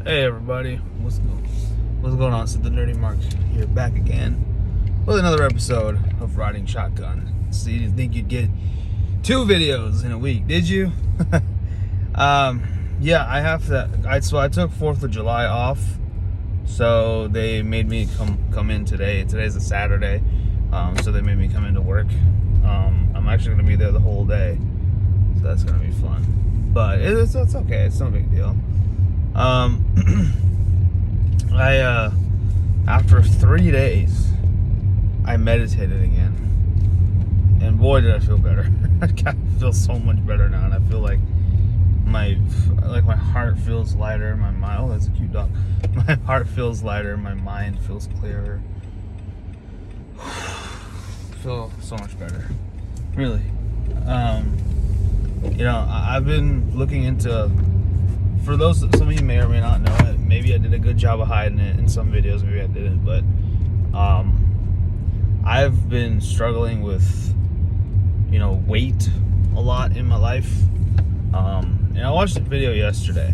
Hey everybody, what's going on? It's the Nerdy Mark here, back again with another episode of Riding Shotgun. So you didn't think you'd get 2 videos in a week, did you? Yeah, I have to. So I took 4th of July off, so they made me come in today. Today's a Saturday, so they made me come into work. I'm actually going to be there the whole day, so that's going to be fun. But it's okay. It's no big deal. I after 3 days, I meditated again, and boy did I feel better. I feel so much better now, and I feel like my heart feels lighter. My mind, oh, that's a cute dog. My heart feels lighter. My mind feels clearer. Feel so much better, really. I've been looking into. For those, some of you may or may not know it, maybe I did a good job of hiding it in some videos, maybe I didn't, but I've been struggling with, weight a lot in my life. And I watched a video yesterday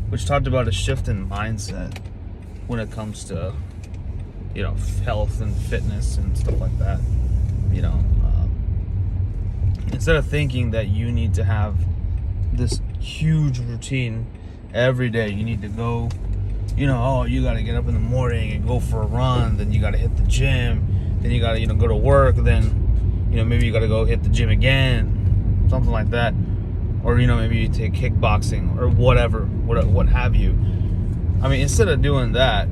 which talked about a shift in mindset when it comes to, health and fitness and stuff like that. Instead of thinking that you need to have this huge routine every day, you need to go, you got to get up in the morning and go for a run, then you got to hit the gym, then you got to go to work, then maybe you got to go hit the gym again, something like that, or maybe you take kickboxing or whatever, what have you. I mean, instead of doing that,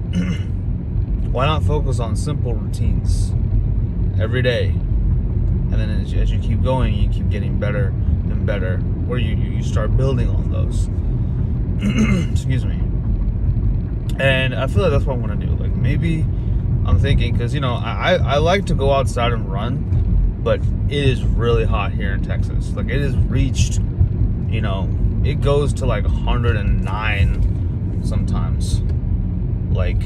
why not focus on simple routines every day, and then as you keep going, you keep getting better and better, or you start building on those. Excuse me. And I feel like that's what I want to do. Like, maybe I'm thinking, because I like to go outside and run, but it is really hot here in Texas. Like, it has reached, it goes to like 109 sometimes. Like,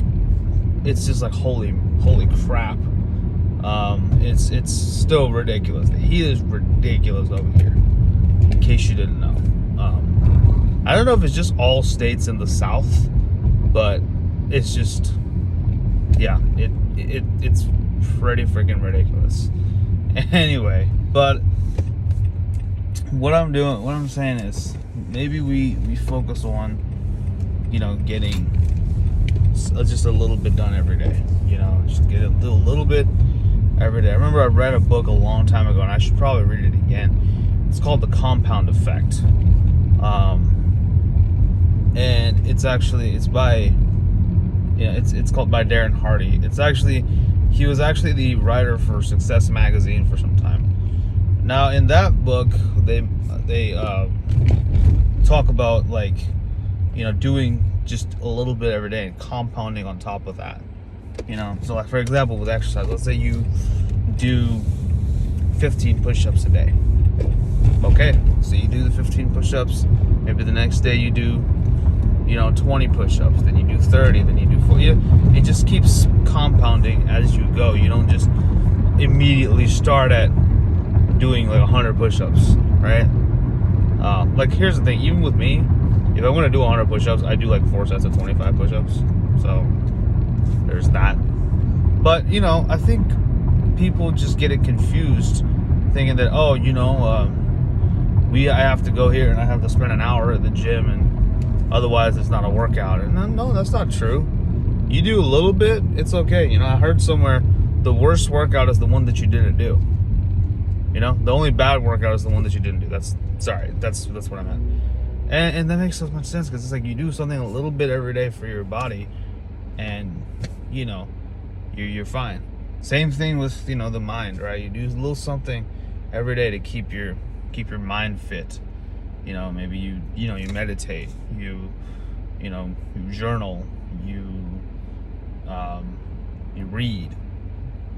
it's just like holy crap. It's still ridiculous. The heat is ridiculous over here, in case you didn't know. I don't know if it's just all states in the South, but it's just, it's pretty freaking ridiculous. Anyway, but what I'm saying is, maybe we focus on, getting just a little bit done every day. Just get a little bit every day. I remember I read a book a long time ago, and I should probably read it again. It's called The Compound Effect. And it's by, it's called by Darren Hardy. He was actually the writer for Success Magazine for some time. Now, in that book, they talk about, like, doing just a little bit every day and compounding on top of that. So, like, for example, with exercise, let's say you do 15 push-ups a day. Okay, so you do the 15 push-ups. Maybe the next day you do, 20 push-ups. Then you do 30. Then you do 40. It just keeps compounding as you go. You don't just immediately start at doing like 100 push-ups, right? Like, here's the thing. Even with me, if I want to do 100 push-ups, I do like 4 sets of 25 push-ups. So there's that. But I think people just get it confused, thinking that, I have to go here and I have to spend an hour at the gym, and otherwise it's not a workout. And no, that's not true. You do a little bit, it's okay. I heard somewhere the worst workout is the one that you didn't do. The only bad workout is the one that you didn't do. That's what I meant. And that makes so much sense, because it's like you do something a little bit every day for your body, and you're fine. Same thing with the mind, right? You do a little something every day to keep your mind fit. Maybe you meditate, you journal, you read,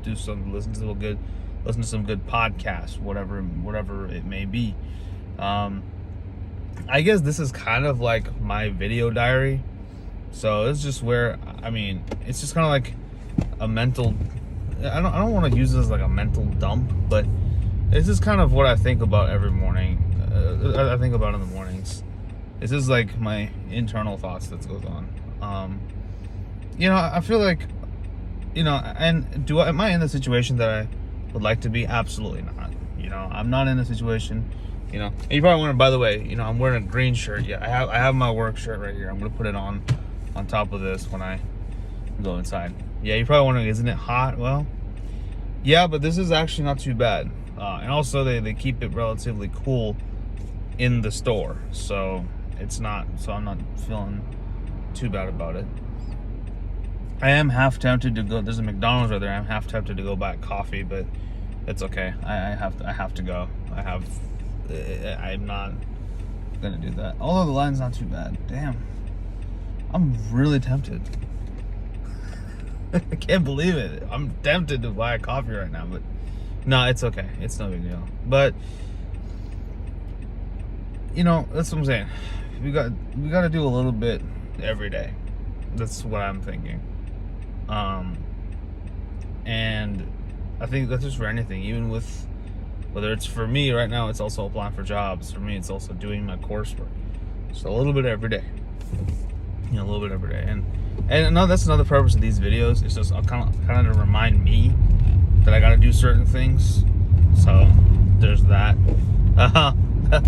listen to some good podcasts, whatever it may be. I guess this is kind of like my video diary. So it's just where, it's just kind of like a mental, I don't want to use this as like a mental dump, but it's just kind of what I think about every morning. I think about in the mornings. This is like my internal thoughts that goes on. You know, I feel like, you know, and am I in the situation that I would like to be? Absolutely not. You know, I'm not in a situation, you know, and you probably wonder, by the way, you know, I'm wearing a green shirt. Yeah, I have my work shirt right here. I'm going to put it on top of this when I go inside. Yeah, you're probably wondering, isn't it hot? Well, yeah, but this is actually not too bad. And also they keep it relatively cool in the store. So I'm not feeling too bad about it. I am half tempted to go. There's a McDonald's right there. I'm half tempted to go buy coffee, but it's okay. I have to go. I'm not gonna do that. Although the line's not too bad. Damn, I'm really tempted. I can't believe it. I'm tempted to buy a coffee right now, but no, it's okay. It's no big deal. But you know, that's what I'm saying. We got to do a little bit every day. That's what I'm thinking. And I think that's just for anything, even with, whether it's for me right now, it's also applying for jobs. For me, it's also doing my coursework. So a little bit every day. You know, a little bit every day. And no, that's another purpose of these videos. It's just kind of to remind me that I got to do certain things. So there's that.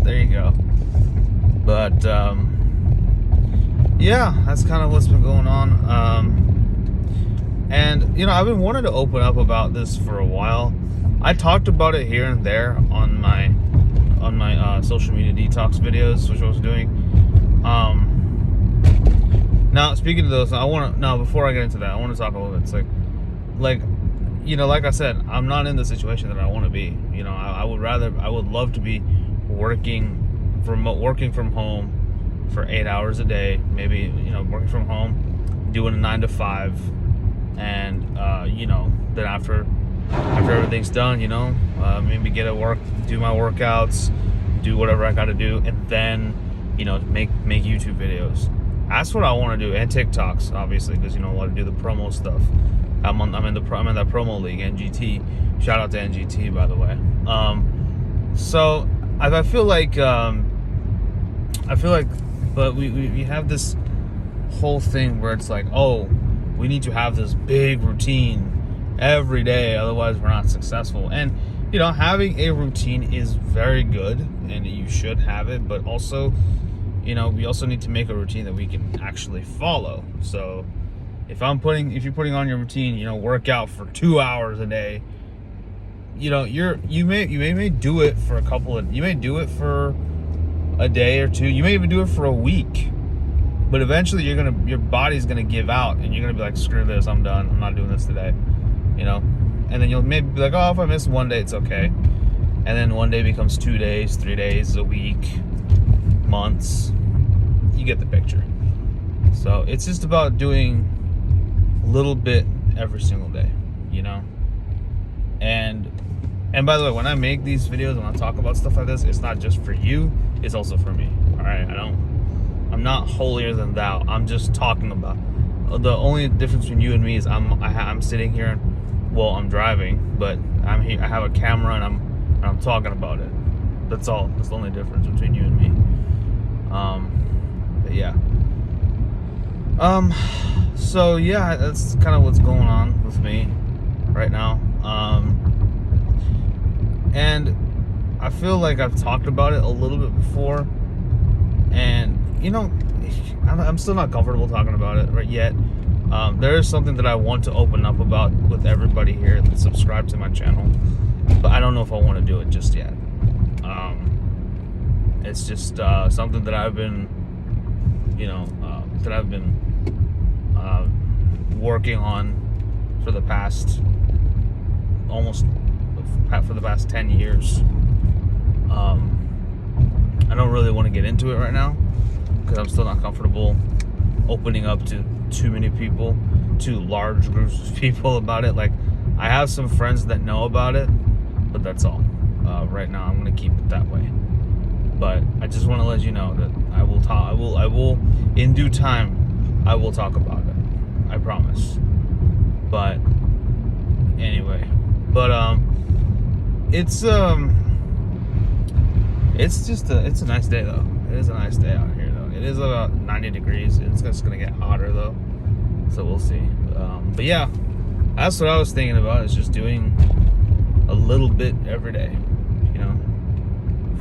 There you go. But yeah, that's kind of what's been going on. And you know, I've been wanting to open up about this for a while. I talked about it here and there on my social media detox videos, which I was doing. Now speaking of those, before I get into that, I want to talk a little bit. It's like you know, like I said, I'm not in the situation that I want to be. You know, I would love to be working from home for 8 hours a day, maybe, you know, working from home, doing a 9 to 5, and you know, then after everything's done, you know, maybe get at work, do my workouts, do whatever I got to do, and then, you know, make YouTube videos. That's what I want to do, and TikToks, obviously, because, you know, I want to do the promo stuff. I'm in that promo league, NGT. Shout out to NGT, by the way. So I feel like, but we have this whole thing where it's like, oh, we need to have this big routine every day, otherwise we're not successful. And you know, having a routine is very good, and you should have it, but also, you know, we also need to make a routine that we can actually follow. So if you're putting on your routine, you know, work out for 2 hours a day, you know, you may do it for you may do it for a day or two, you may even do it for a week, but eventually your body's gonna give out, and you're gonna be like, screw this, I'm done, I'm not doing this today, you know. And then you'll maybe be like, oh, if I miss one day, it's okay. And then one day becomes 2 days, 3 days, a week, months. You get the picture. So it's just about doing a little bit every single day, you know. And by the way, when I make these videos, when I talk about stuff like this, it's not just for you, it's also for me. All right, I'm not holier than thou. I'm just talking about, the only difference between you and me is I'm sitting here and, well, I'm driving, but I'm here, I have a camera, and I'm talking about it. That's all. That's the only difference between you and me. But yeah. So yeah, that's kind of what's going on with me right now. And I feel like I've talked about it a little bit before, and you know, I'm still not comfortable talking about it right yet. There is something that I want to open up about with everybody here that subscribe to my channel, but I don't know if I want to do it just yet. It's just something that I've been, you know, working on for the past 10 years. I don't really want to get into it right now because I'm still not comfortable opening up to too many people, to large groups of people about it. Like, I have some friends that know about it, but that's all. Right now, I'm going to keep it that way. But I just want to let you know that I will, in due time, I will talk about it. I promise. But anyway, it's a nice day though. It is a nice day out here though. It is about 90 degrees. It's just gonna get hotter though, so we'll see. But yeah, that's what I was thinking about, is just doing a little bit every day, you know,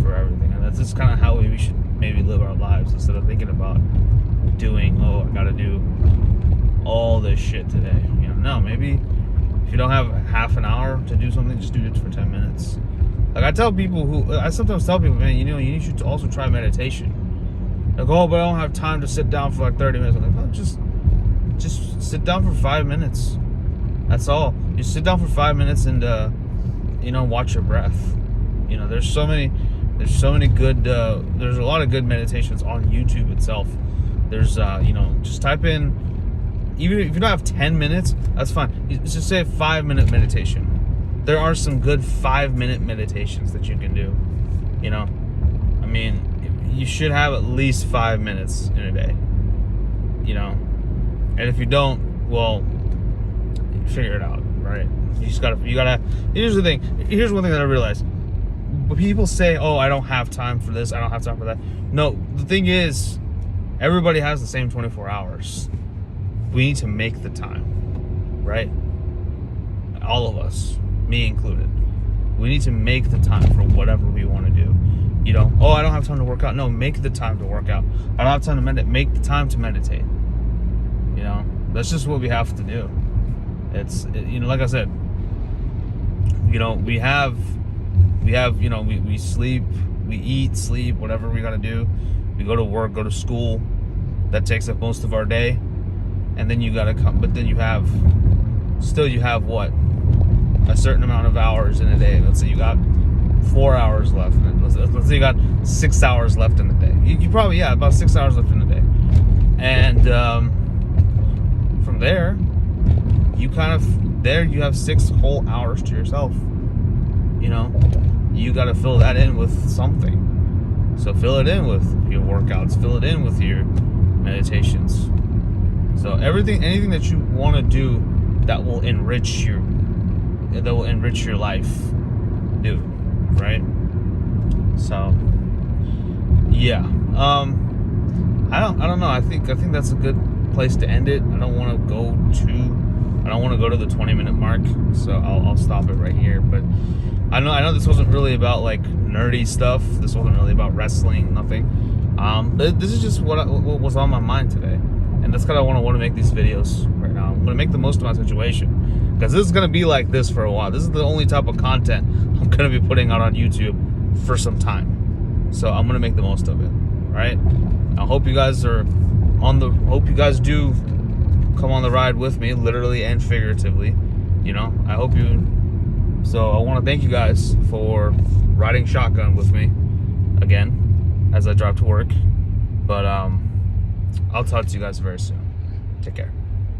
for everything. And that's just kind of how we should maybe live our lives, instead of thinking about doing, oh, I gotta do all this shit today. You know, no, maybe if you don't have half an hour to do something, just do it for 10 minutes. Like I sometimes tell people, man, you know, you should also try meditation. Like, oh, but I don't have time to sit down for like 30 minutes. I'm like, oh, just sit down for 5 minutes. That's all. You sit down for 5 minutes and you know, watch your breath. You know, there's so many good there's a lot of good meditations on YouTube itself. There's you know, just type in, even if you don't have 10 minutes, that's fine. Just say a 5-minute meditation. There are some good 5-minute meditations that you can do. You know, I mean, you should have at least 5 minutes in a day. You know, and if you don't, well, figure it out, right? You gotta. Here's the thing. Here's one thing that I realized. But people say, "Oh, I don't have time for this. I don't have time for that." No, the thing is, everybody has the same 24 hours. We need to make the time, right? All of us, me included. We need to make the time for whatever we want to do. You know, oh, I don't have time to work out. No, make the time to work out. I don't have time to meditate. Make the time to meditate. You know, that's just what we have to do. You know, like I said, you know, we have, you know, we sleep, we eat, sleep, whatever we got to do. We go to work, go to school. That takes up most of our day. And then you got to come, but then you have what? A certain amount of hours in a day. Let's say you got 4 hours left. Let's say you got 6 hours left in the day. You probably, yeah, about 6 hours left in the day. And from there, you have 6 whole hours to yourself. You know, you got to fill that in with something. So fill it in with your workouts, fill it in with your meditations. So anything that you want to do that will enrich your life, do, right? So yeah, I don't know. I think that's a good place to end it. I don't want to go to the 20-minute mark, so I'll stop it right here. But I know this wasn't really about like nerdy stuff. This wasn't really about wrestling, nothing. But this is just what was on my mind today, and that's kind of what I want to make these videos right now. I'm gonna make the most of my situation, because this is gonna be like this for a while. This is the only type of content I'm gonna be putting out on YouTube for some time. So I'm gonna make the most of it, right? I hope you guys do come on the ride with me, literally and figuratively. You know, so I want to thank you guys for riding shotgun with me again as I drive to work. But I'll talk to you guys very soon. Take care.